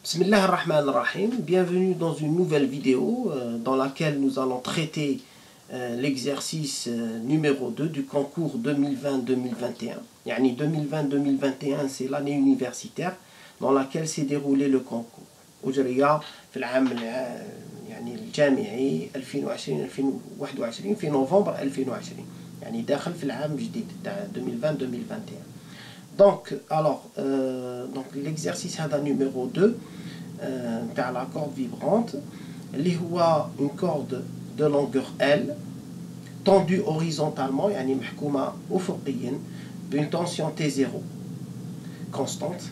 Bismillah ar-Rahman ar-Rahim, bienvenue dans une nouvelle vidéo dans laquelle nous allons traiter l'exercice numéro 2 du concours 2020-2021. Yani 2020-2021 c'est l'année universitaire dans laquelle s'est déroulé le concours. أجري في العام يعني الجامعي 2020-2021 في نوفمبر 2020 يعني داخل في العام الجديد تاع 2020-2021. Donc, donc l'exercice numéro 2 تاع la corde vibrante اللي هو une corde de longueur L tendue horizontalement يعني محكومة أفقيا d'une tension T0 constante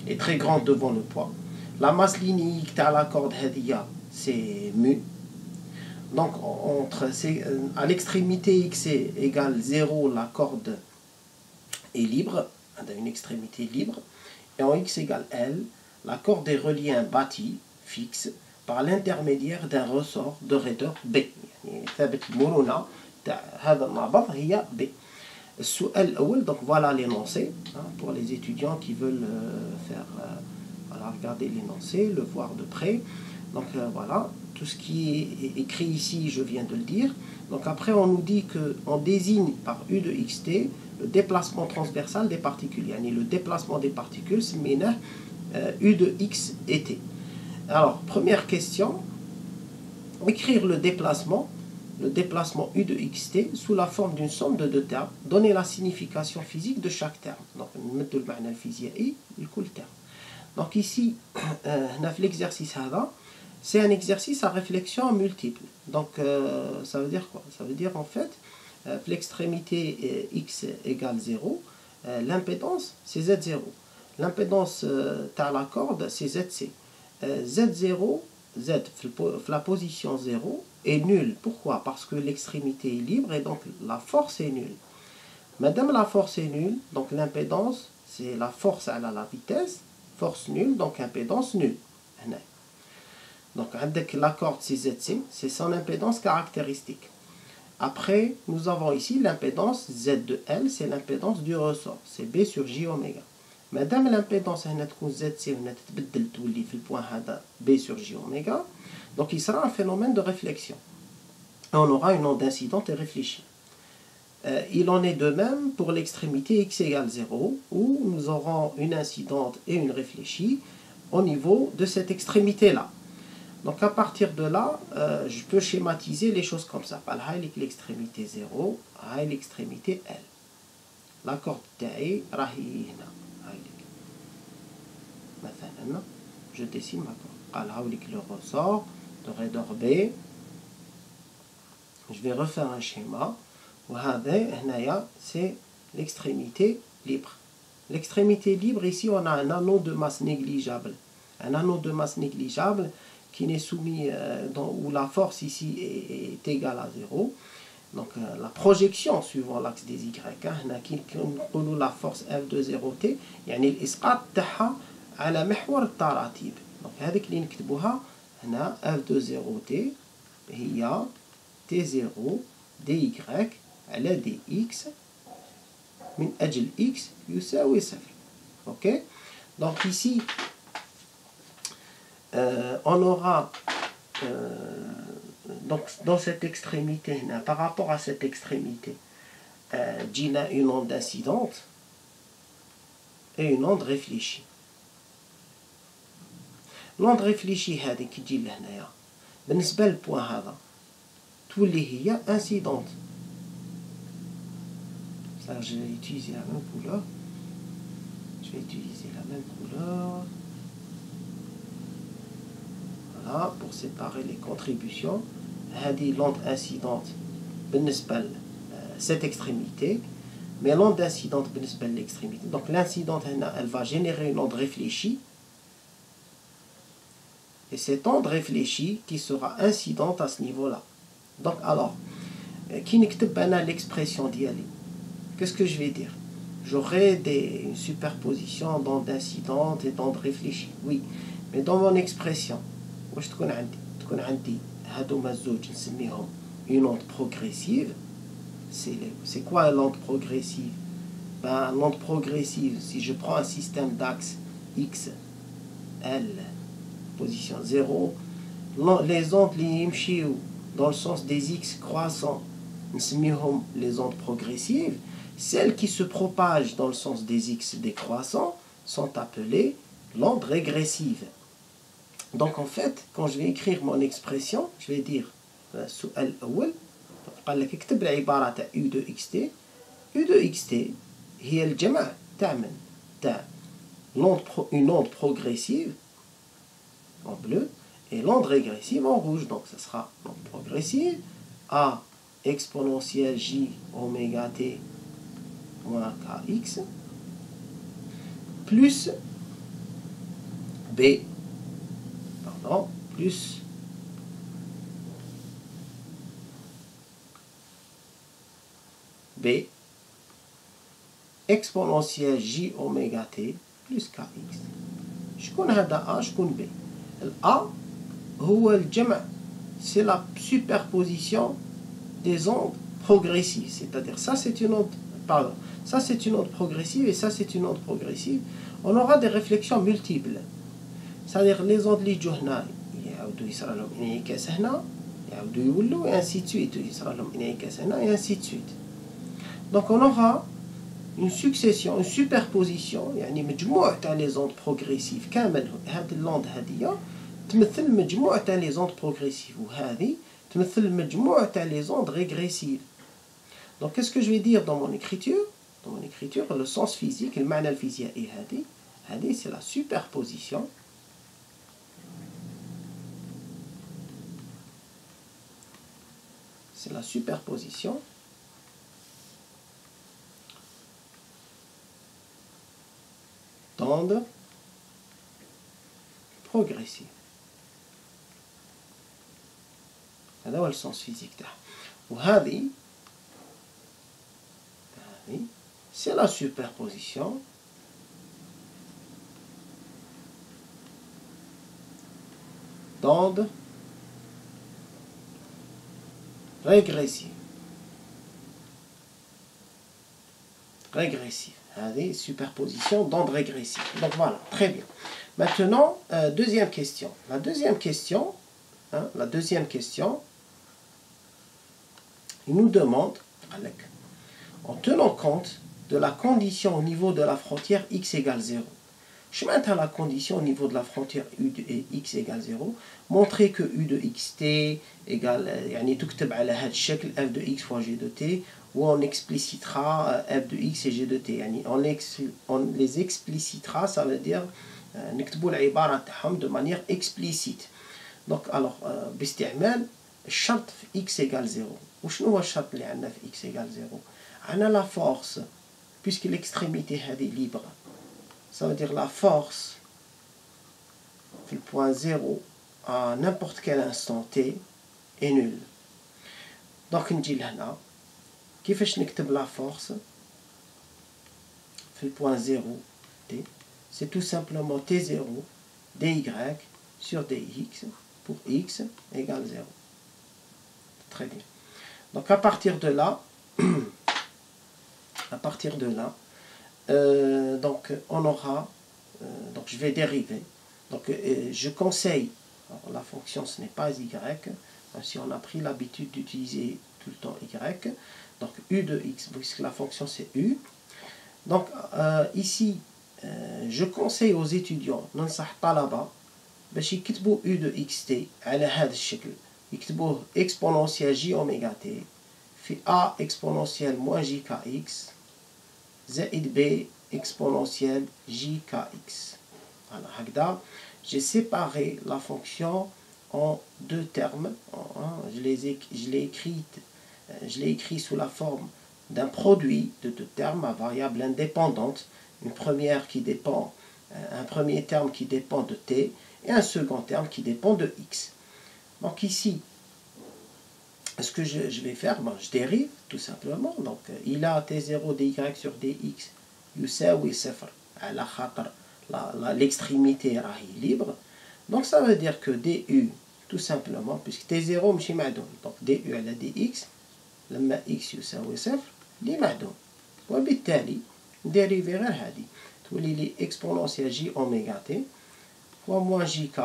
et très grande devant le poids. La masse linéique تاع la corde هذيا c'est mu. Donc à l'extrémité x égale 0, la corde est libre, une extrémité libre, et en x égale L, la corde est reliée à un bâti fixe par l'intermédiaire d'un ressort de raideur B. يعني ثابت المرونة تاع هذا النابض هي B. السؤال الأول, donc voilà l'énoncé pour les étudiants qui veulent regarder l'énoncé, le voir de près. Donc voilà, tout ce qui est écrit ici, je viens de le dire. Donc après, on nous dit qu'on désigne par U de xt le déplacement transversal des particules. Yani le déplacement des particules, c'est U de x et t. Alors, première question, écrire le déplacement U de xt sous la forme d'une somme de deux termes, donner la signification physique de chaque terme. Donc, on met le معنى الفيزيائي لكل terme. Donc ici, dans l'exercice c'est un exercice à réflexion multiple. Donc ça veut dire quoi? Ça veut dire en fait, l'extrémité x égale 0, l'impédance c'est Z0. L'impédance de la corde c'est ZC. Z0, Z, la position 0 est nulle. Pourquoi? Parce que l'extrémité est libre et donc la force est nulle. Madame la force est nulle, donc l'impédance c'est la force à la vitesse, force nulle, donc impédance nulle. Donc avec la corde c'est ZC, c'est son impédance caractéristique. Après, nous avons ici l'impédance Z de L, c'est l'impédance du ressort, c'est B sur J oméga. Madame l'impédance ZC تولي في البوint هذا B sur J oméga, donc il sera un phénomène de réflexion. Et on aura une onde incidente et réfléchie. Il en est de même pour l'extrémité x égale 0, où nous aurons une incidente et une réfléchie au niveau de cette extrémité-là. Donc à partir de là, je peux schématiser les choses comme ça. L'extrémité 0, l'extrémité L. La corde تاعي راهي هنا. مثلا je dessine ma corde. قال le ressort de raideur B. Je vais refaire un schéma. C'est l'extrémité libre. L'extrémité libre, ici on a un anneau de masse négligeable. Un anneau de masse négligeable qui n'est soumis, où la force ici est égale à 0. Donc la projection suivant l'axe des Y, la force F de 0T, يعني الإسقاط تاعها على محور التراتيب. Donc هذيك اللي نكتبوها هنا F de 0T هي T0 dy على dx من أجل x يساوي 0. Ok? Donc ici on aura donc dans cette extrémité par rapport à cette extrémité جينا une onde incidente et une onde réfléchie. l'onde réfléchie هذه كي تجي لهنايا بالنسبة للبوان هذا تولي هي incidente. Ça, je vais utiliser la même couleur. Je vais utiliser la même couleur. Voilà, pour séparer les contributions. هذه l'onde incidente بالنسبة cette extrémité. Mais l'onde incidente بالنسبة l'extrémité. Donc l'incidente, elle va générer une onde réfléchie. Et cette onde réfléchie qui sera incidente à ce niveau-là. Donc alors, qui نكتب أنا l'expression ديالي. Qu'est-ce que je vais dire? J'aurai une superposition d'ondes incidentes et d'ondes réfléchies. Oui, mais dans mon expression, واش تكون عندي هادوما الزوج نسميهم une onde progressive. C'est quoi l'onde progressive? L'onde progressive, si je prends un système d'axe X, L, position 0. Les ondes qui يمشيو dans le sens des x croissants, نسميهم les ondes progressives. Celles qui se propagent dans le sens des x décroissants sont appelées l'onde régressive. Donc en fait, quand je vais écrire mon expression, je vais dire السؤال الأول قال لك اكتب العبارة تاع U de xt. U de xt هي الجمع تاع une onde progressive en bleu et l'onde régressive en rouge. Donc ce sera l'onde progressive A exponentielle J oméga t moins kx plus B, pardon, plus B exponentielle J oméga t plus kx. شكون هذا A شكون B. A هو الجمع, c'est la superposition des ondes progressives, c'est-à-dire ça c'est une onde, pardon, ça c'est une onde progressive et ça c'est une onde progressive. On aura des réflexions multiples, c'est-à-dire les ondes اللي يجوا هنا يعاودوا يصرى لهم انعكاس هنا يعاودوا يولوا et ainsi de suite, يصرى لهم انعكاس هنا et ainsi de suite. Donc on aura une succession, une superposition, يعني مجموع تاع les ondes progressives كامل. هذه الأوند هذه تمثل مجموع تاع les ondes progressives وهذه تمثل مجموع تاع les ondes régressives. Donc qu'est-ce que je vais dire dans mon écriture? Dans mon écriture, le sens physique, المعنى الفيزيائي هذه c'est la superposition d'ondes progressives. هذا هو السنس فيزيك تاعها. وهذه c'est la superposition d'ondes régressives. Allez, superposition d'ondes régressives. Donc voilà, très bien. Maintenant, deuxième question. La deuxième question, il nous demande, en tenant compte de la condition au niveau de la frontière x égale 0. Je mets à la condition au niveau de la frontière u de x égale 0. Montrer que u de xt égale, يعني تكتب على هذا الشكل f de x fois g de t, où on explicitera f de x et g de t. يعني on les explicitera, ça veut dire نكتبوا العبارة تاعهم de manière explicite. Donc alors باستعمال الشرط في x égale 0. وشنو هو الشرط اللي عندنا في x égale 0؟ عندنا la force, puisque l'extrémité est libre. Ça veut dire la force في le point 0 à n'importe quel instant t est nulle. Donc نجي لهنا كيفاش نكتب la force في le point 0 t? C'est tout simplement t0 dy sur dx pour x égale 0. Très bien. Donc à partir de là, donc on aura, donc je vais dériver. Donc je conseille, alors la fonction ce n'est pas y, même si on a pris l'habitude d'utiliser tout le temps y. Donc u de x, puisque la fonction c'est u. Donc ici, je conseille aux étudiants, ننصح طلبة باش يكتبوا u de xt على هذا الشكل. يكتبوه exponentielle j oméga t في a exponentielle moins j kx زائد b exponentielle j kx. Voilà, هكذا j'ai séparé la fonction en deux termes. Je l'ai écrit sous la forme d'un produit de deux termes à variable indépendante. Un premier terme qui dépend de t et un second terme qui dépend de x. Donc ici, ce que je vais faire, je dérive tout simplement. Donc il a t0 dy sur dx يساوي صفر على خاطر l'extrémité راهي libre. Donc ça veut dire que du tout simplement, puisque t0 ماشي معدوم, donc du على dx لما x يساوي صفر اللي معدوم, وبالتالي نديريفي غير هذه تولي لي exponentielle j oméga t fois moins jk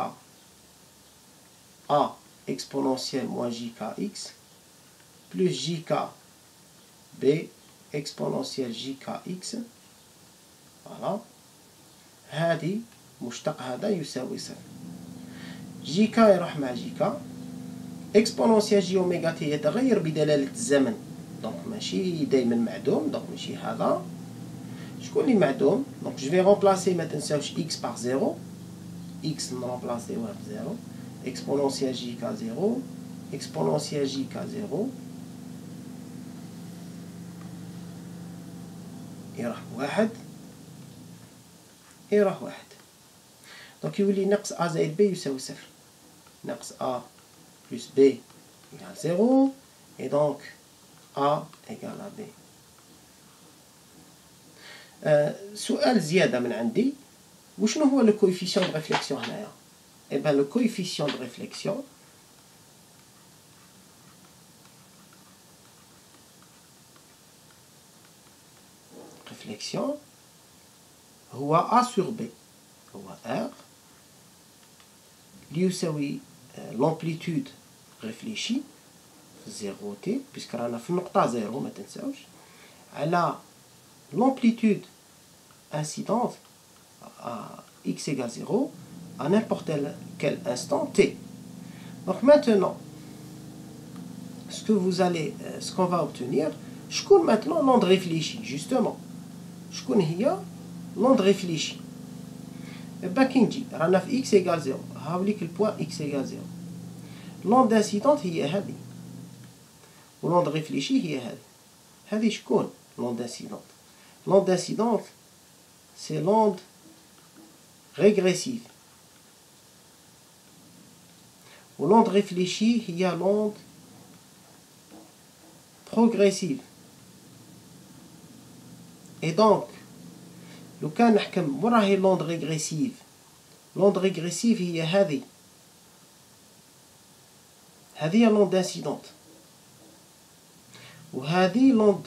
A exponentielle moins jkx plus jk b exponentielle jkx. voilà. هذه مشتق هذا يساوي صفر. جيك يروح مع جيك. اكسبونونسيال جي اوميغا تي يتغير بدلالة الزمن، دونك ماشي دايما معدوم، دونك ماشي هذا. شكون اللي معدوم؟ دونك جو في رومبلاسي، ما تنساوش اكس باغ زيرو، اكس نرومبلاسيوها بزيرو، اكسبونونسيال جي كا زيرو، اكسبونونسيال جي كا زيرو يروح واحد، يروح واحد. دونك يولي ناقص ا زائد بي يساوي صفر. ناقص ا plus b égale 0, et donc a égale à b. سؤال زيادة من عندي، وشنو هو le coefficient de réflexion هنايا؟ Eh bien le coefficient de réflexion هو a sur b، هو r اللي يساوي l'amplitude réfléchie في 0t، puisque رانا في النقطة 0 ما تنساوش، على l'amplitude incidente à x égale 0 à n'importe quel instant t. Donc maintenant, ce qu'on va obtenir, شكون maintenant l'onde réfléchie justement. شكون هي l'onde réfléchie. كي نجي رانا في x égale 0، هاوليك البوان x égale 0. l'onde incidente هي هذه، و l'onde réfléchie هي هذه. هذه شكون l'onde incidente؟ l'onde incidente c'est l'onde régressive، و l'onde réfléchie هي l'onde progressive. et donc لو كان نحكم وراهي l'onde régressive، l'onde régressive هي هذه، هذه l'onde incidente، وهذه l'onde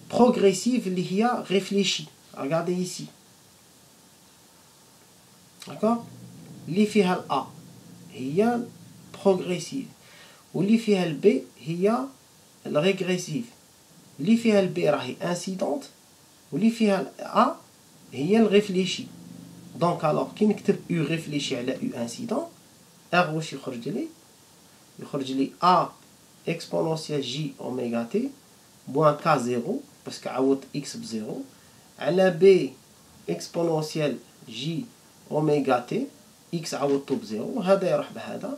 progressive اللي هي réfléchie. regardez ici، d'accord، اللي فيها ال A هي progressive، واللي فيها ال B هي الريغريسيف، اللي فيها ال B راهي incidente، واللي فيها ال A هي الريفليشي. دونك الوغ كي نكتب U ريفليشي على U انسيدون، R واش يخرج لي؟ يخرج لي A اكسبونونسيال جي اوميغا تي موان كا زيرو، باسكو عوض اكس بزيرو، على بي اكسبونونسيال جي اوميغا تي اكس عوضتو بزيرو، هذا يروح بهذا،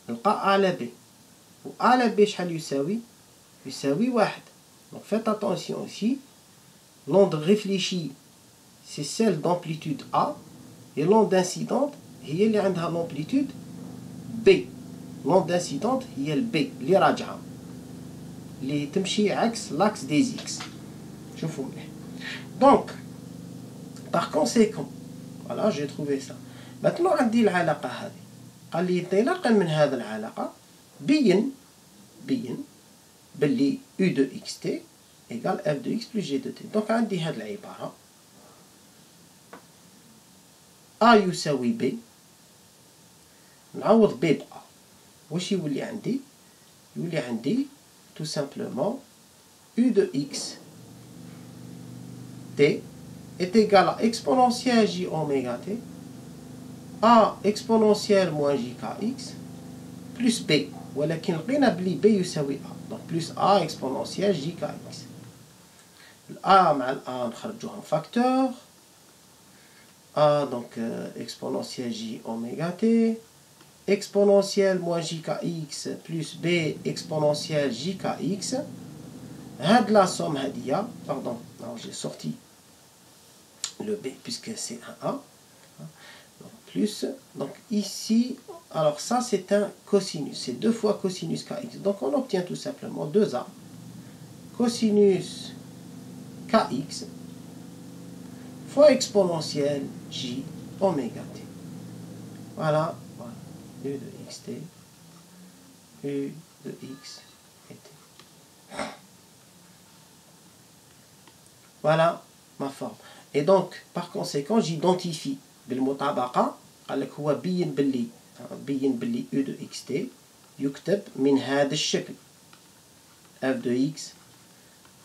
نلقى ا على بي، و ا على بي شحال يساوي؟ يساوي واحد. دونك فيت اتونسيون ici، l'onde réfléchie c'est celle d'amplitude A، et l'onde incidente هي اللي عندها l'amplitude B. l'onde incidente هي ال B اللي راجعة، اللي تمشي عكس l'axe des X. شوفوا مليح. donc par conséquent voilà j'ai trouvé ça. maintenant عندي العلاقة هذه، قال لي انطلاقا من هذه العلاقة بين باللي U de xt égale f de x plus g de t. donc عندي هذه العبارة A يساوي B، نعوض B ب A، واش يولي عندي؟ يولي عندي tout simplement U de x t est égal à exponentielle j oméga t A exponentielle moins jkx plus B، ولكن لقينا بلي B يساوي A، donc plus A exponentielle jkx. A مع ال A نخرجوهم facteur A donc exponentielle j oméga t exponentielle moins jkx plus b exponentielle jkx. هاد la somme هادية، pardon, non, j'ai sorti le b puisque c'est un a, donc plus, donc ici, alors ça c'est un cosinus, c'est 2 fois cosinus kx, donc on obtient tout simplement 2a cosinus kx fois exponentielle j oméga t. Voilà, voilà, U de xt, U de x et t. Voilà ma forme. Et donc, par conséquent, j'identifie بالمطابقة، قال لك هو بين باللي بين باللي U de xt يكتب من هذا الشكل f de x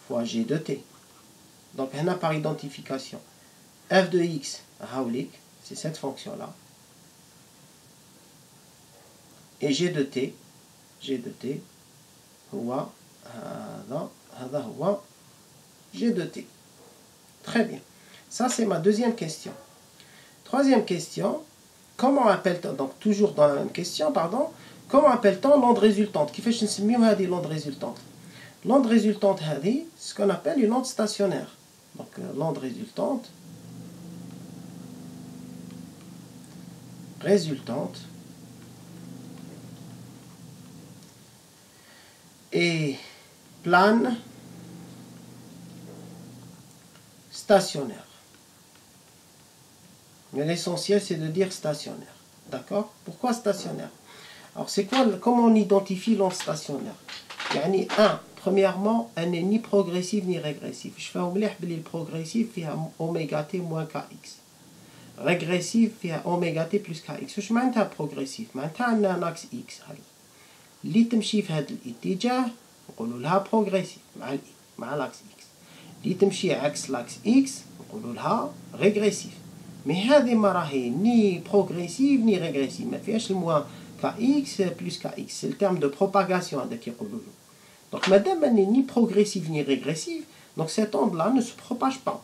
fois g de t. Donc هنا par identification f de x هاوليك c'est cette fonction là et g de t هو هذا هو g de t. Très bien. Ça c'est ma deuxième question. Troisième question, comment appelle-t-on, donc toujours dans la même question, pardon, comment appelle-t-on l'onde résultante? كيفاش نسميو هذه l'onde résultante? L'onde résultante هذه ce qu'on appelle une onde stationnaire. Donc l'onde résultante est plane stationnaire. Mais l'essentiel, c'est de dire stationnaire. D'accord? Pourquoi stationnaire? Alors, c'est quoi, comment on identifie l'onde stationnaire? يعني, premièrement, elle n'est ni progressive ni régressive. Je fais مليح بلي progressive فيها oméga t moins kx. Régressive فيها oméga t plus kx. واش معناتها progressive؟ معناتها عندنا un axe x اللي تمشي في هذا الاتجاه نقولوا لها progressive مع الاكس x. اللي تمشي عكس لاكس x نقولوا لها régressive. Mais هذه ما راهي ni progressive ni régressive. ما فيهاش الموا kx plus kx. C'est le terme de propagation هذاك يقولوا له. Donc madame elle n'est ni progressive ni régressive, donc cette onde-là ne se propage pas.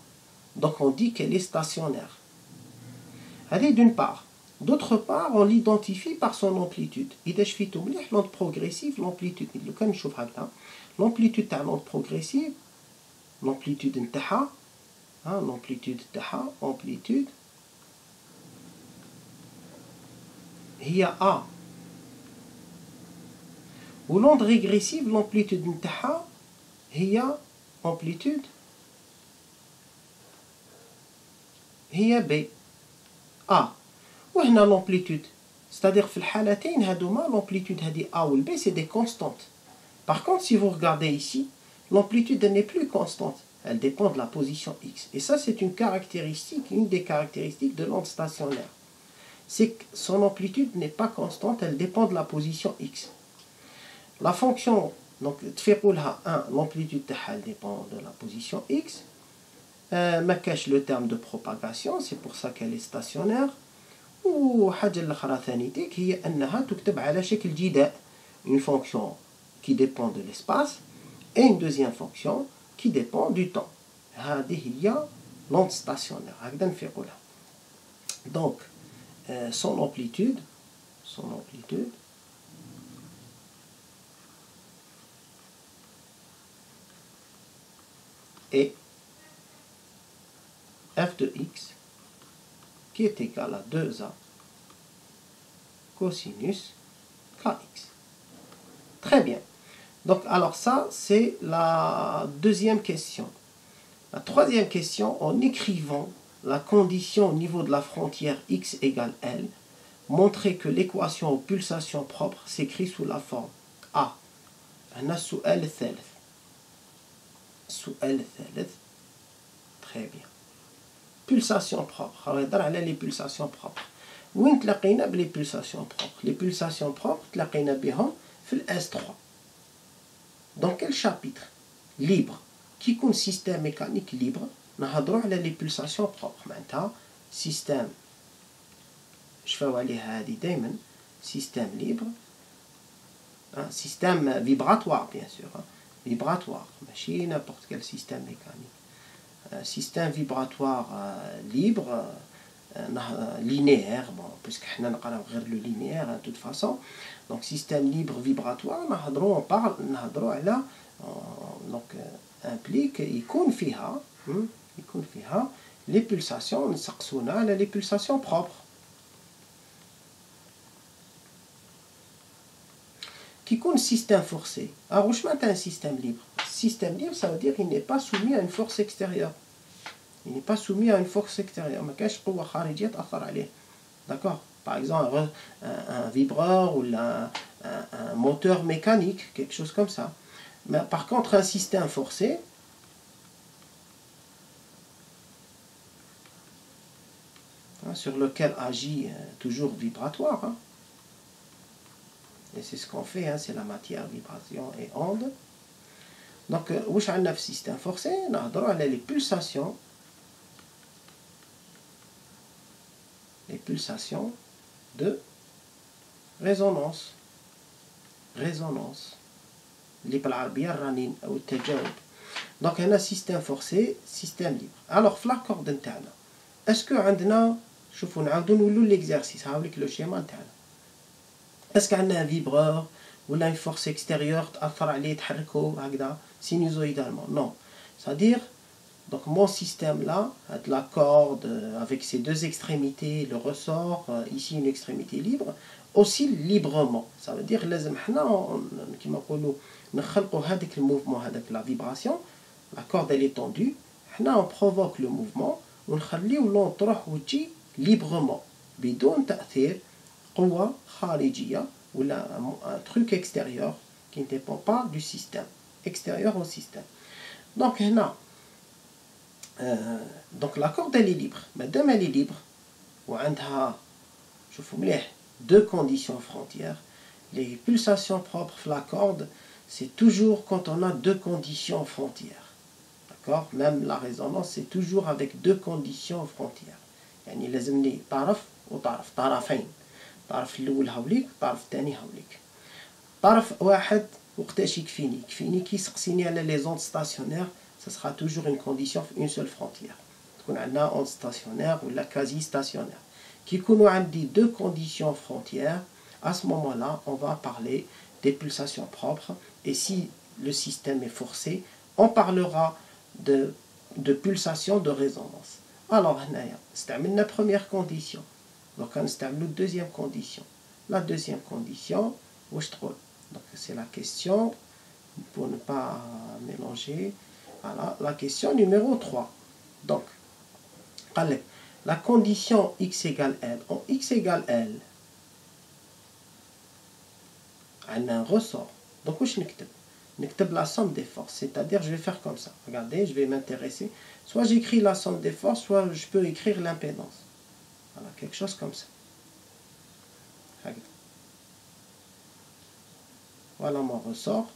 Donc on dit qu'elle est stationnaire. Allez, d'une part. D'autre part, on l'identifie par son amplitude. إذا شفيتو مليح l'onde progressive, l'amplitude. لو كان نشوف هكذا l'amplitude تاع l'onde progressive, l'amplitude نتاعها, l'amplitude تاعها, amplitude هي A. Ou l'onde régressive, l'amplitude نتاعها هي amplitude هي B. A. وهنا l'amplitude, c'est-à-dire في الحالتين هادوما l'amplitude هذه A ou B c'est des constantes. Par contre, si vous regardez ici, l'amplitude n'est plus constante, elle dépend de la position x. Et ça c'est une caractéristique, une des caractéristiques de l'onde stationnaire. C'est que son amplitude n'est pas constante, elle dépend de la position x. La fonction, donc, l'amplitude elle dépend de la position x. ما cache le terme de propagation, c'est pour ça qu'elle est stationnaire. وحاجة الأخرى ثانيتك هي أنها تكتب على شكل جداء. Une fonction qui dépend de l'espace et une deuxième fonction qui dépend du temps. هذه هي l'onde stationnaire. هكذا نفيقولها. Donc, son amplitude est f de x qui est égal à 2a cosinus kx. Très bien. Donc, alors ça, c'est la deuxième question. La troisième question, en écrivant la condition au niveau de la frontière x égale L, montrer que l'équation aux pulsations propres s'écrit sous la forme A. هنا السؤال الثالث. السؤال الثالث. Très bien. Pulsations propres. هنهضر على les pulsations propres. وين تلاقينا بلي pulsations propres؟ Les pulsations propres تلاقينا بهم في ال S3. Dans quel chapitre? Libre. Qui compte système mécanique libre? نهضروا على les pulsations propres. معناتها système. شفاو عليها هذه دائما système libre. Système vibratoire bien sûr. Vibratoire. ماشي n'importe quel système mécanique. Système vibratoire libre, linéaire, bon, puisque nous avons le linéaire de toute façon. Donc système libre vibratoire, on parle, donc implique, يكون فيها les pulsations, les pulsations propres. Qui compte système forcé. Alors, où est un système libre? Système libre, ça veut dire qu'il n'est pas soumis à une force extérieure. Il n'est pas soumis à une force extérieure. D'accord? Par exemple, un vibreur ou un moteur mécanique, quelque chose comme ça. Mais par contre, un système forcé, sur lequel agit toujours vibratoire, Et c'est ce qu'on fait, hein, c'est la matière, vibration et onde. Donc, واش عندنا في système forcé نهضروا على les pulsations de résonance اللي بالعربية الرنين أو التجاوب. Donc هنا système forcé système libre. Alors في l'accord نتاعنا اسكو عندنا شوفوا نعاودو نولو ليكزارسيس هاوليك لو شيما نتاعنا. اسكو عندنا فيبرور ولا une force extérieure تأثر عليه تحركو هكذا sinusoïdalement. Non. C'est-à-dire, donc mon système là, de la corde avec ses deux extrémités, le ressort, ici une extrémité libre, oscille librement. Ça veut dire لازم حنا كيما نقولوا نخلقوا هذاك الموفمون هذاك la vibration, la corde elle est tendue, حنا on provoque le mouvement ونخليو لون تروح وتجي librement بدون تأثير قوة خارجية ولا un truc extérieur qui ne dépend pas du système, extérieur au système. Donc هنا donc la corde elle est libre. Madame elle est libre وعندها شوفوا مليح deux conditions frontières. Les pulsations propres de la corde, c'est toujours quand on a deux conditions frontières. D'accord? Même la résonance, c'est toujours avec deux conditions frontières. يعني لازم لي طرف وطرف طرفين. الطرف الأول هاوليك والطرف الثاني هاوليك. طرف واحد وقتاش يكفيني كي يسقسيني على لي زوند ستاسيونير ça sera toujours une condition une seule frontière. تكون عندنا onde stationnaire ولا quasi stationnaire. كي يكونوا عندي deux conditions frontières, à ce moment-là, on va parler des pulsations propres. Et si le système est forcé, on parlera de pulsations de résonance. Alors, c'est la première condition. Donc, c'est la deuxième condition. La deuxième condition, donc c'est la question, pour ne pas mélanger, voilà, la question numéro 3. Donc, la condition x égale L. En x égale L, on a un ressort. Donc, où je n'écris la somme des forces. C'est-à-dire, je vais faire comme ça. Regardez, je vais m'intéresser. Soit j'écris la somme des forces, soit je peux écrire l'impédance. Voilà, quelque chose comme ça. Voilà mon ressort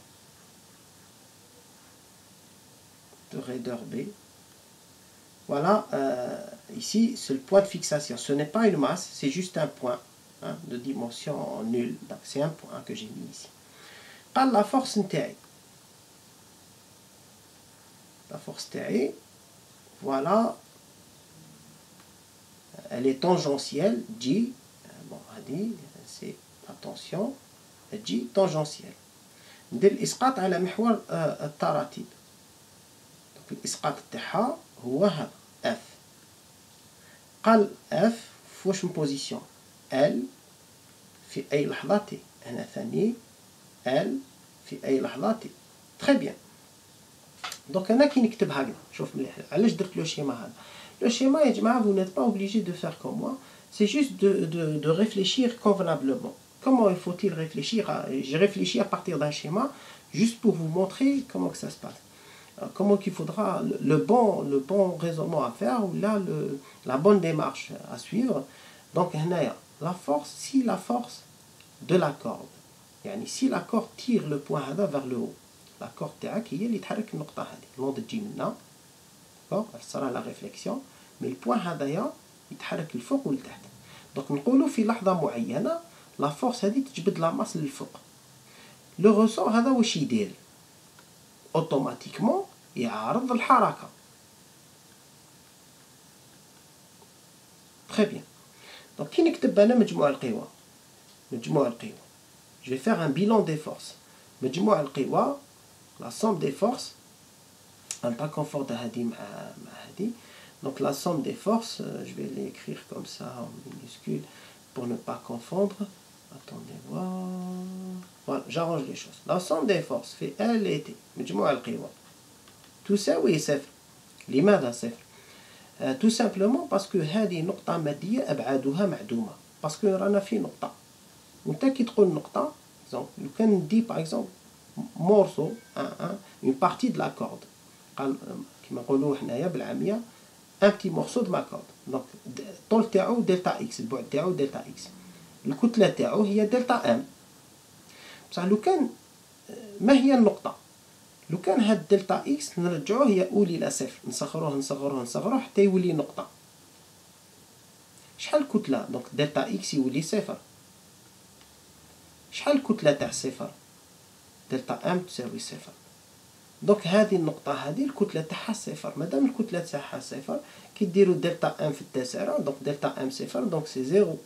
de raideur B. Voilà, ici, c'est le point de fixation. Ce n'est pas une masse, c'est juste un point, hein, de dimension nulle. C'est un point que j'ai mis ici. La force نتاعي. La force تاعي, voilà, elle est tangentielle, J, bon, c'est, attention, J tangentielle. ندير الإسقاط على محور التراتيب. donc الإسقاط تاعها هو هذا F. قال F في واش بوزيسيون L في أي لحظة T. هنا ثاني L في أي لحظة T. très bien. donc أنا كي نكتب هكذا شوف مليح علاش درت لو شيما هذا. le schéma يا جماعة vous n'êtes pas obligé de faire comme moi. c'est juste de réfléchir convenablement. Comment faut-il réfléchir j'ai réfléchi à partir d'un schéma juste pour vous montrer comment que ça se passe. Comment qu'il faudra le bon raisonnement à faire ou là la bonne démarche à suivre. Donc la force, si la force de la corde, يعني si la corde tire le point هذا vers le haut, la corde تاعك هي اللي تحرك النقطة هذه لون تجي منا. d'accord, elle sera la réflexion, mais le point هذايا يتحرك للفوق ولتحت. donc نقولوا في لحظة معينة la force هذه تجبد la masse للفوق. le ressort هذا واش يدير automatiquement يعارض الحركة. très bien. donc كي نكتب أنا مجموع القوى je vais faire un bilan des forces. مجموع القوى la somme des forces pas confort هذه مع هذه. donc la somme des forces je vais l'écrire comme ça en minuscule pour ne pas confondre. attendez voir. voilà, j'arrange les choses. la somme des forces في L et T مجموع القوى تساوي صفر. لماذا صفر؟ tout simplement parce que هذه نقطة مادية أبعادها معدومة. parce que رانا في نقطة وانت كي تقول نقطة لو كان ندي par exemple morceau une partie de la corde قال كيما نقولوا حنايا بالعامية un petit morceau de ma corde. donc الطول تاعو دلتا اكس البعد تاعو دلتا اكس الكتلة تاعو هي دلتا ام. بصح لو كان ما هي النقطة؟ لو كان هاد دلتا إكس نرجعوه يؤول إلى صفر، نصغروه حتى يولي نقطة. شحال الكتلة؟ دونك دلتا إكس يولي صفر. شحال الكتلة تاع صفر؟ دلتا ام تساوي صفر. دونك هذه النقطة هذه الكتلة تاعها صفر، مادام الكتلة تاعها صفر كي ديرو دلتا ام في التسارع، دونك دلتا ام صفر، دونك سي زيرو.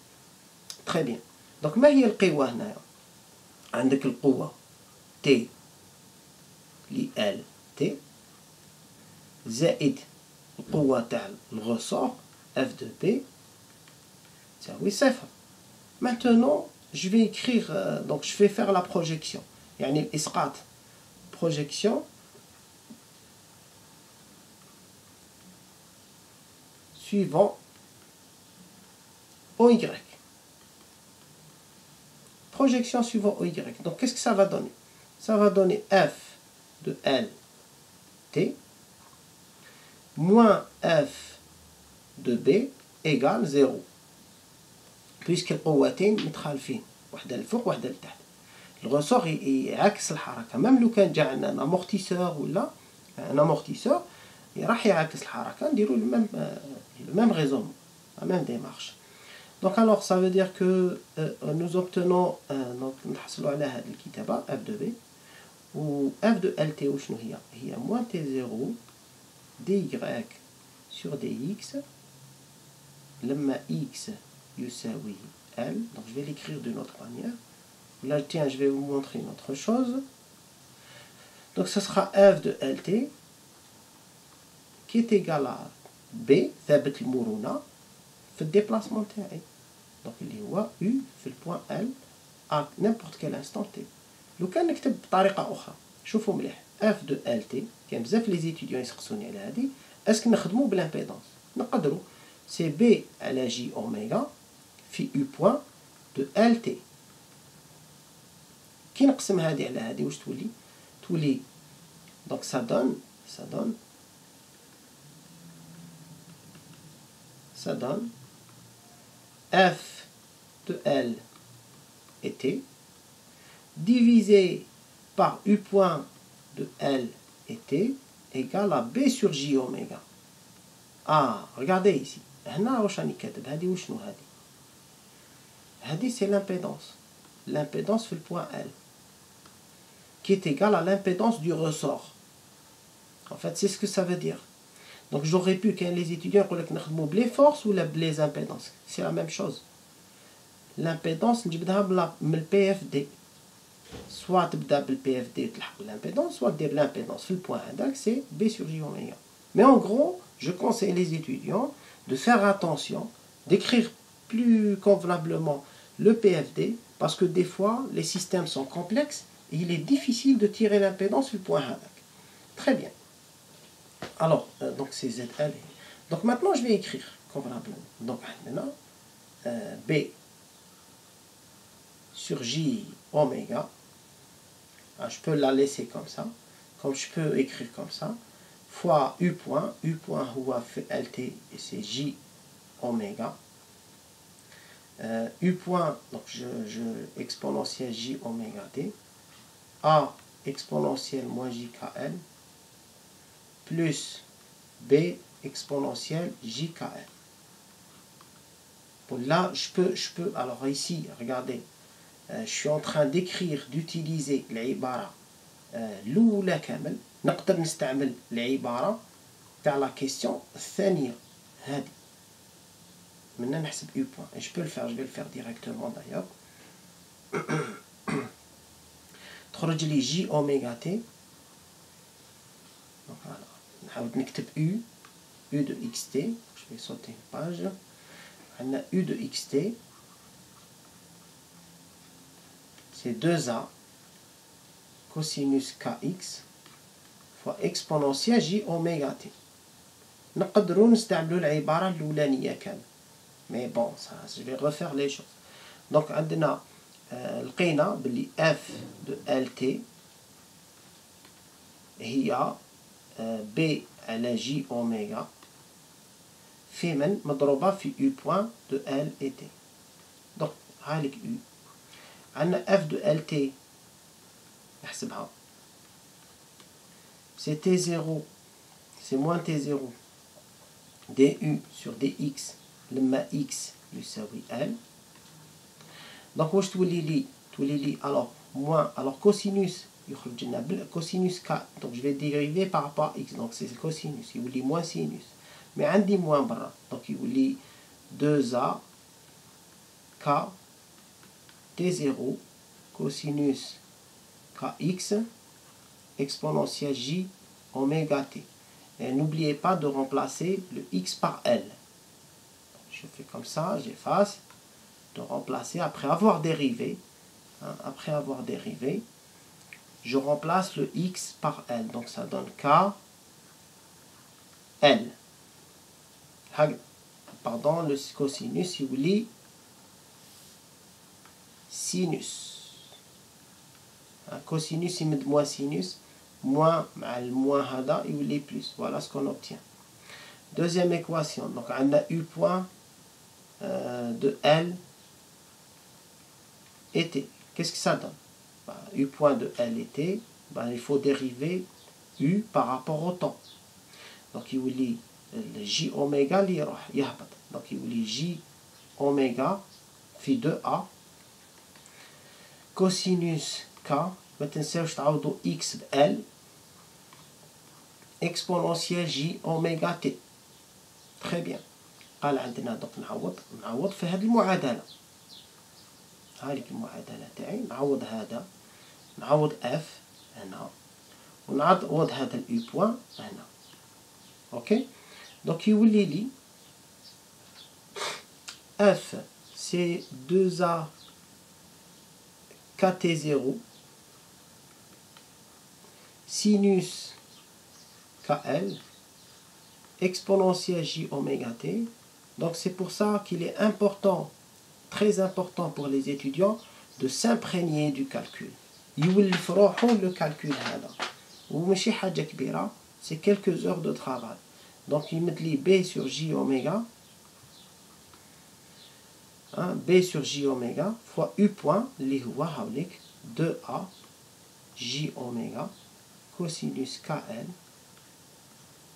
تري بيان. دونك ما هي القوة هنايا؟ عندك القوة تي لي ال تي زائد القوة تاع الغوسور اف دو بي تساوي صفر. Maintenant, je vais écrire, donc je vais faire la projection. يعني الإسقاط. Projection suivant OY. Projection suivant OY. Donc qu'est-ce que ça va donner? Ça va donner F de L T moins F de B égale 0. puisque القوتين متخالفين، واحدة للفوق واحدة لتحت. الغوسور يعكس الحركة، ميم لو كان جا عندنا ان امورتيسور ولا ان امورتيسور راح يعكس الحركة، نديرو لو ميم ريزونمون، لا ميم ديمارش. دونك الوغ سا فو دير كو nous obtenons دونك نحصلوا على هذه الكتابة اف دو بي و اف دو ال تي وشنو هي؟ هي موان تي زيرو دي Y sur دي X لما X يساوي L. Donc je vais l'écrire d'une autre manière. Là, tiens, je vais vous montrer une autre chose. Donc ce sera F de LT qui est égal à B, ثابت المرونة في الديبلاسمون تاعي. Donc اللي هو U في البوان L à n'importe quel instant T. لو كان نكتب بطريقة أخرى، شوفوا مليح، F de LT كاين بزاف لي زيتيديون يسقسوني على هذه، اسك نخدمو بالامبيدونس؟ نقدروا، سي B على جي أوميغا في U point de LT. كي نقسم هذه على هذه واش تولي؟ تولي دونك ça donne F de L et T divisé par U point de L et T égale à B sur J oméga. Ah, regardez ici. هنا واش راني كاتب؟ هذه وشنو هذه؟ هذه c'est l'impédance في البوان L qui est égale à l'impédance du ressort. En fait, c'est ce que ça veut dire. Donc j'aurais pu, quand les étudiants يقولك نخدمو بلي فورس ولا بلي امبيدونس، c'est la même chose. L'impédance نجبدها من البي اف دي، سوا تبدا بالبي اف دي وتلحق l'impédance، سوا دير l'impédance في البوان هذاك c'est B sur J oméga. Mais en gros, je conseille les étudiants de faire attention, d'écrire plus convenablement le PFD, parce que des fois, les systèmes sont complexes et il est difficile de tirer l'impédance sur le point Hadak. Très bien. Alors, donc c'est ZL. Donc maintenant, je vais écrire convenablement. Donc maintenant, B sur J oméga. Je peux la laisser comme ça, comme je peux écrire comme ça, fois U point هو في LT et c'est J oméga. U point, donc je exponentielle J oméga T, A exponentielle moins JKL, plus B exponentielle JKL. Bon, là, je peux, alors ici, regardez, je suis en train d'écrire, d'utiliser العبارة الأولى كامل. نقدر نستعمل العبارة تاع لا كيستيون الثانية هذه. Maintenant, نحسب U point. Et je peux le faire, je vais le faire directement d'ailleurs. تخرج لي J oméga T. Donc voilà. نحاول نكتب U de xt. Je vais sauter une page. On a U de xt. C'est 2A cosinus kx fois exponentielle J oméga T. نقدروا نستعملوا العبارة الأولانية كامل. Mais bon, ça, je vais refaire les choses. Donc, عندنا لقينا باللي F de LT هي B على J oméga في من مضروبة في U point de L et T. Donc, هالك U. عندنا F de LT c'est T0, c'est moins T0 du sur dx لما x يساوي L. donc واش تولي لي alors moins alors cosinus يخرج لنا cosinus k, donc je vais dériver par rapport à x, donc c'est cosinus يولي moins sinus, mais عندي moins برا donc يولي 2a k t0 cosinus kx exponentielle j oméga t. Et n'oubliez pas de remplacer le x par L. Je fais comme ça, j'efface, de remplacer après avoir dérivé. Après avoir dérivé, je remplace le x par L. Donc ça donne k L. Pardon, le cosinus, il lit sinus. Cosinus, il met moins sinus. Moins le moins hada, il lit plus. Voilà ce qu'on obtient. Deuxième équation. Donc on a u point de L et t. Qu'est-ce que ça donne? U point de L et t, il faut dériver u par rapport au temps. Donc il lit j oméga li yahbat. Donc il lit j oméga fi 2a cosinus k. ما تنساوش تعوضوا x ب L exponentielle j oméga t. très bien. قال عندنا دوك نعوض في هذه المعادلة. هذيك المعادلة تاعي نعوض هذا، نعوض f هنا ونعوض هذا الاي بوان هنا. اوكي دونك يولي لي f c'est 2a kt0 sinus KL exponentielle j oméga t. Donc c'est pour ça qu'il est important, très important pour les étudiants de s'imprégner du calcul. يولف روحو le calcul هذا وماشي حاجة كبيرة، c'est quelques heures de travail. Donc يمد لي b sur j oméga, b sur j oméga fois u point اللي هو هاوليك 2a j oméga cosinus kl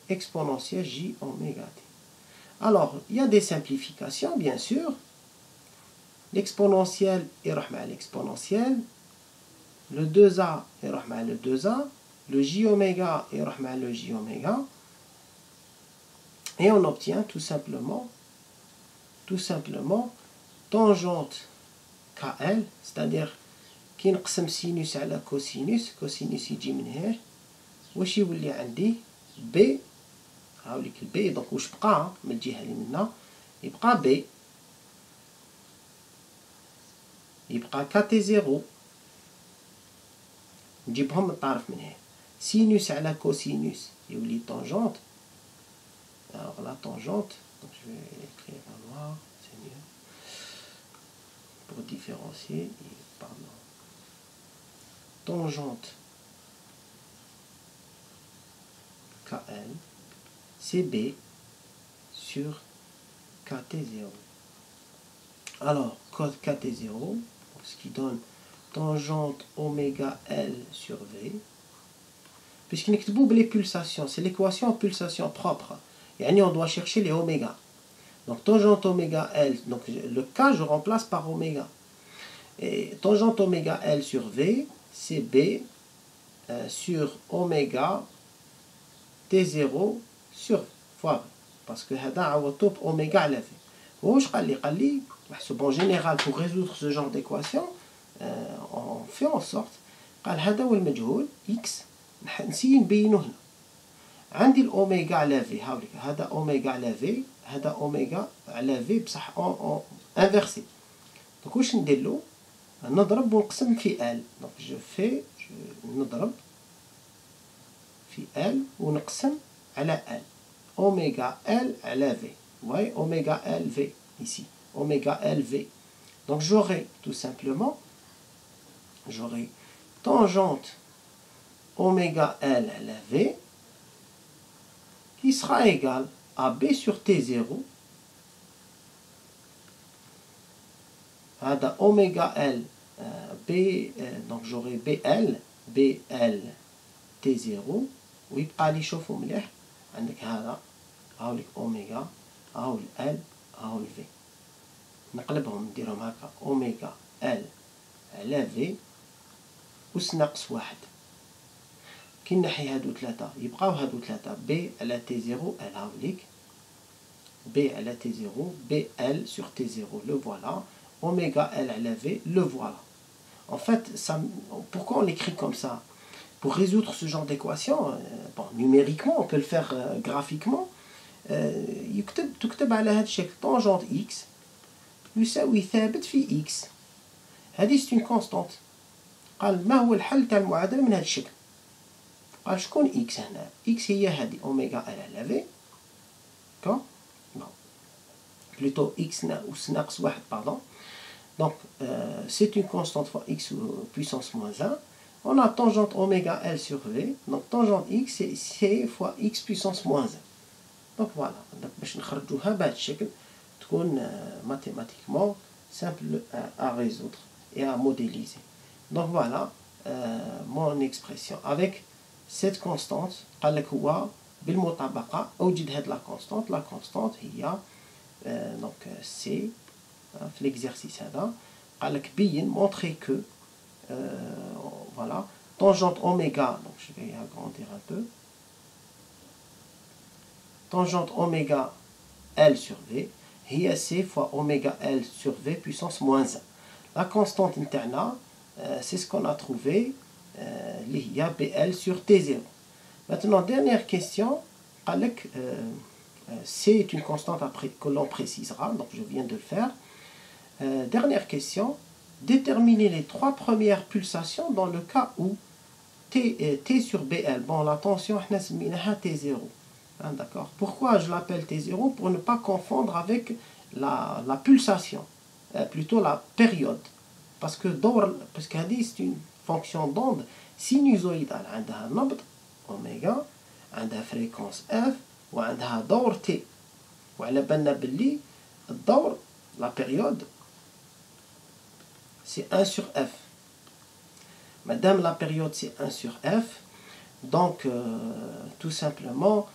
exponentielle j oméga t. Alors, il y a des simplifications, bien sûr. L'exponentielle est l'exponentielle. Le 2a est le 2a. Le j oméga est le j oméga. Et on obtient tout simplement tangente kl, c'est-à-dire كي نقسم سينوس على كوسينوس، كوسينوس يجي من هنا، واش يولي عندي بي، هاوليك البي. دونك واش بقى من الجهه اللي منا؟ يبقى بي، يبقى كتي زيرو، نجيبهم من الطرف من هنا. سينوس على كوسينوس يولي طونجونت. alors la tangente, donc je vais écrire en noir, c'est mieux pour différencier. Pardon. Tangente KL, c'est B sur KT0. Alors, cos KT0, ce qui donne tangente oméga L sur V. Puisqu'il n'explique les pulsations, c'est l'équation pulsation propre. Et on doit chercher les oméga. Donc, tangente oméga L, donc le K, je remplace par oméga. Et tangente oméga L sur V, c'est B sur oméga T0 sur fois. Parce que هذا عوضته بأوميغا على V. واش قال لي en général pour résoudre ce genre d'équation on fait en sorte قال هذا هو المجهول x نسي نبينه هنا. عندي الأوميغا على V، هذا أوميغا على V، هذا أوميغا على V بصح انفيرسي. دونك واش ندير له؟ نضرب ونقسم في L. دونك نضرب في L ونقسم على L. Oméga L على V. Vous voyez, oméga L V ici. Oméga L V. Donc j'aurai tout simplement, tangente oméga L à la V qui sera égale à B sur T0. Oméga L B, donc j'aurai BL BL T0 ويبقى لي شوفوا مليح عندك هذا هاو لك أوميغا هاو ال هاو ال في نقلبهم نديرهم هكا أوميغا ال على في أس ناقص واحد كي نحي هادو ثلاثة يبقاو هادو ثلاثة بي على تي زيرو ال هاو ليك بي على تي زيرو بي ال sur تي زيرو لو فوالا أوميغا ال على في لو فوالا. En fait, ça, pourquoi on l'écrit comme ça? Pour résoudre ce genre d'équation, bon, numériquement, on peut le faire graphiquement. تكتب على هذا الشكل طونجونت x يساوي ثابت في x. هذه c'est une constante. قال ما هو الحل تاع المعادلة من هذا الشكل؟ قال شكون x هنا؟ x هي هذه أوميغا ال على في. d'accord? non. plutôt x ناقص واحد pardon. Donc, c'est une constante fois x puissance moins 1. On a tangente oméga L sur V. Donc, tangente x, c'est c fois x puissance moins 1. Donc, voilà. Donc, باش نخرجوها بهذا الشكل تكون mathématiquement simple à résoudre et à modéliser. Donc, voilà mon expression. Avec cette constante, قال لك هو بالمطابقة أوجد هذه la constante. La constante هي donc c في l'exercice هذا قال لك بين montrer que voilà tangente oméga, donc je vais agrandir un peu, tangente oméga L sur V هي c fois oméga L sur V puissance moins 1. La constante نتاعنا c'est ce qu'on a trouvé اللي هي BL sur T0. Maintenant dernière question قال لك c est une constante après que l'on précisera, donc je viens de le faire. Dernière question, déterminer les trois premières pulsations dans le cas où T sur BL. Bon, la tension, on a T0. Hein, d'accord. Pourquoi je l'appelle T0? Pour ne pas confondre avec la pulsation, plutôt la période. Parce que c'est une fonction d'onde sinusoïdale. Elle a un nombre oméga, elle a une fréquence F, et elle a un دور T. وعلى بالنا باللي الدور la période c'est 1 sur F. Madame, la période c'est 1 sur F. Donc, tout simplement,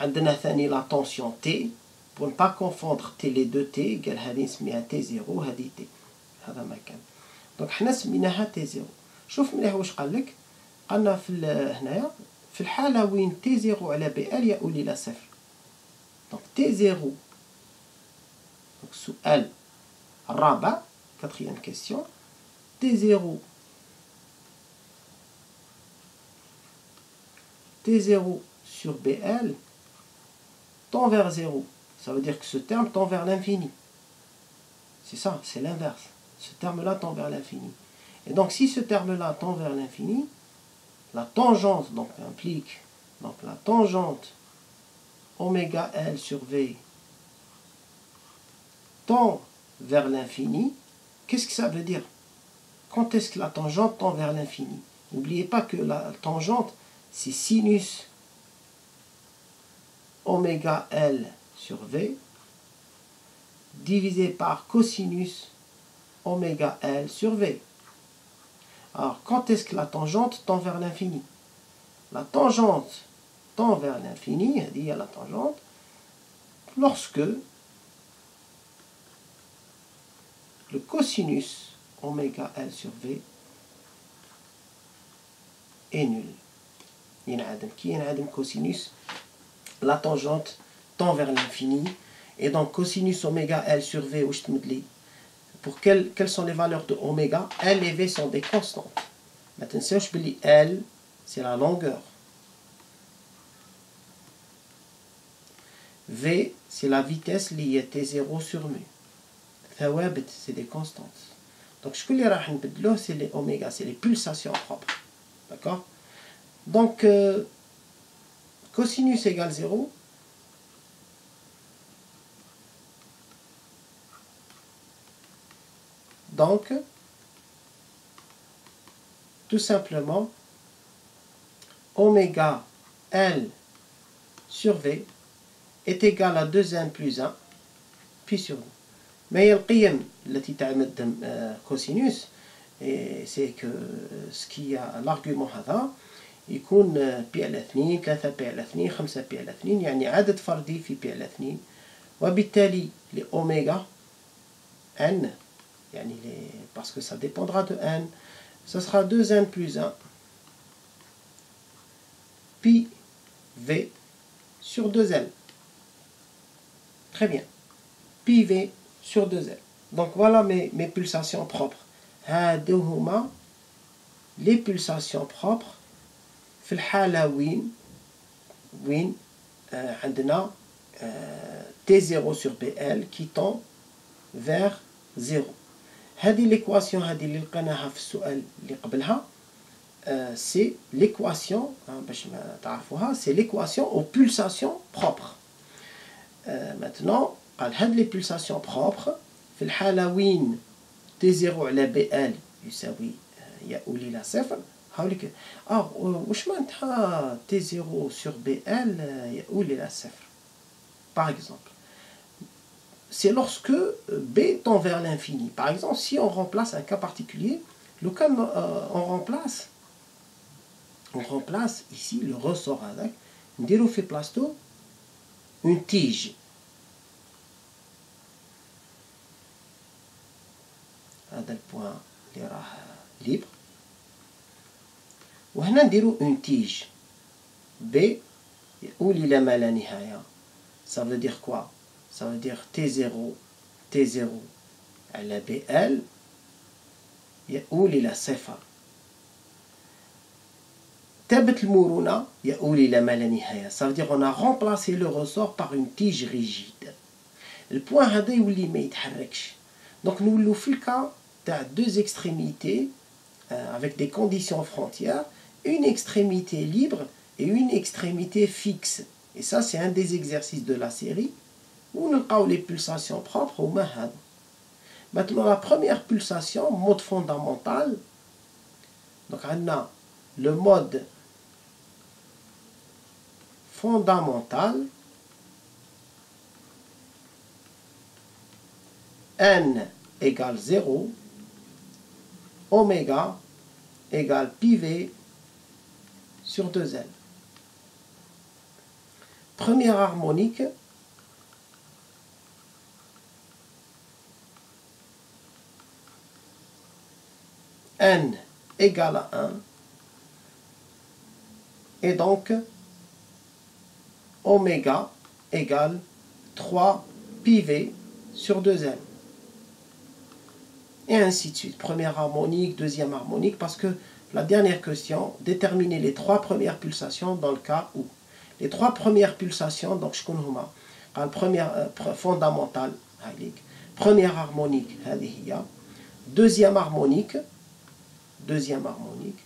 on a la tension T. Pour ne pas confondre T, les deux T, قال هذه نسميها T0 هذه T. هذا ما كان. Donc, حنا سميناها T0. شوف مليح واش قال لك. قالنا في هنايا في الحالة وين T0 على BL يؤول إلى صفر. Donc, T0. Donc, السؤال الرابع. Quatrième question. T0 sur BL tend vers 0. Ça veut dire que ce terme tend vers l'infini. C'est ça, c'est l'inverse. Ce terme-là tend vers l'infini. Et donc, si ce terme-là tend vers l'infini, la tangente donc, implique donc, la tangente oméga L sur V tend vers l'infini. Qu'est-ce que ça veut dire? Quand est-ce que la tangente tend vers l'infini? N'oubliez pas que la tangente, c'est sinus oméga L sur V divisé par cosinus oméga L sur V. Alors, quand est-ce que la tangente tend vers l'infini? La tangente tend vers l'infini, elle dit à la tangente, lorsque le cosinus oméga L sur V est nul. Qui est cosinus? La tangente tend vers l'infini. Et donc cosinus oméga L sur V, pour quelles sont les valeurs de oméga? L et V sont des constantes. Maintenant, je dis L, c'est la longueur. V, c'est la vitesse liée T0 sur mu. ثوابت, c'est des constantes. Donc, ce que les راح نبدلوه, c'est les oméga, c'est les pulsations propres. D'accord? Donc, cosinus égale 0. Donc, tout simplement, oméga L sur V est égal à 2n plus 1 pi sur 2. ما هي القيم التي تعمل كوسينوس؟ et c'est que ce qui a l'argument هذا يكون بي على 2 3 بي على 2 5 بي على 2 يعني عدد فردي في بي على 2 وبالتالي لأوميغا n يعني parce que ça dépendra de n ça sera 2n plus 1 pi v sur 2l. Très bien. Pi v sur 2l. Donc voilà mes pulsations propres. هادوهما les pulsations propres في الحالة وين عندنا T0 sur BL qui tend vers 0. هذه l'équation هذه اللي لقيناها في السؤال اللي قبلها c'est l'équation باش ما تعرفوها c'est l'équation aux pulsations propres. Maintenant قال هاد les pulsations propres في الحالة وين T0 على BL يساوي يؤول إلى صفر هاوليك واش معناتها T0 sur BL يؤول إلى صفر. Par exemple, c'est lorsque B tend vers l'infini. Par exemple, si on remplace un cas particulier, le cas on remplace ici le ressort avec نديرو في بلاصتو une tige. هذا البوان اللي راه libre. وهنا نديرو une tige. B يؤول إلى ما لا نهاية. Ça veut dire quoi? Ça veut dire T0 على BL يؤول إلى صفر. ثابت المرونة يؤول إلى ما لا نهاية. Ça veut dire on a remplacé le ressort par une tige rigide. البوان هذا يولي ما يتحركش. Donc نولو في الكا تاع deux extrémités avec des conditions frontières, une extrémité libre et une extrémité fixe. Et ça, c'est un des exercices de la série où nous avons les pulsations propres au mahad. Maintenant, la première pulsation, mode fondamental. Donc, on a le mode fondamental. N égale 0. Oméga égale pi v sur 2L. Première harmonique, n égale à 1, et donc oméga égale 3 pi v sur 2L. Et ainsi de suite. Première harmonique, deuxième harmonique, parce que la dernière question, déterminer les trois premières pulsations dans le cas où. Les trois premières pulsations, donc je connais la première fondamentale, première harmonique, deuxième harmonique, deuxième harmonique,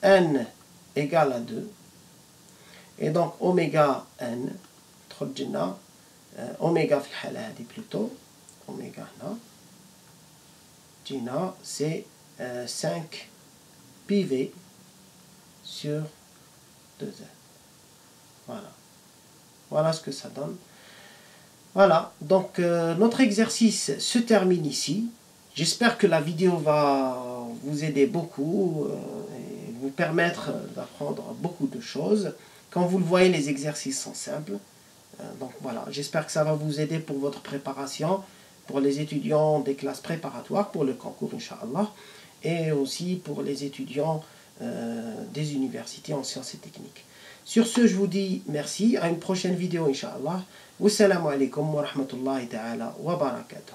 n égale à 2, et donc oméga n, oméga في الحالة هذه plutôt, oméga هنا, جينا c'est 5 pi v sur 2L. Voilà. Voilà ce que ça donne. Voilà, donc notre exercice se termine ici. J'espère que la vidéo va vous aider beaucoup et vous permettre d'apprendre beaucoup de choses. Comme vous le voyez, les exercices sont simples. Donc voilà, j'espère que ça va vous aider pour votre préparation, pour les étudiants des classes préparatoires pour le concours, Inch'Allah, et aussi pour les étudiants des universités en sciences et techniques. Sur ce, je vous dis merci, à une prochaine vidéo, Inch'Allah. Wassalamu alaikum wa rahmatullahi ta'ala wa barakatuh.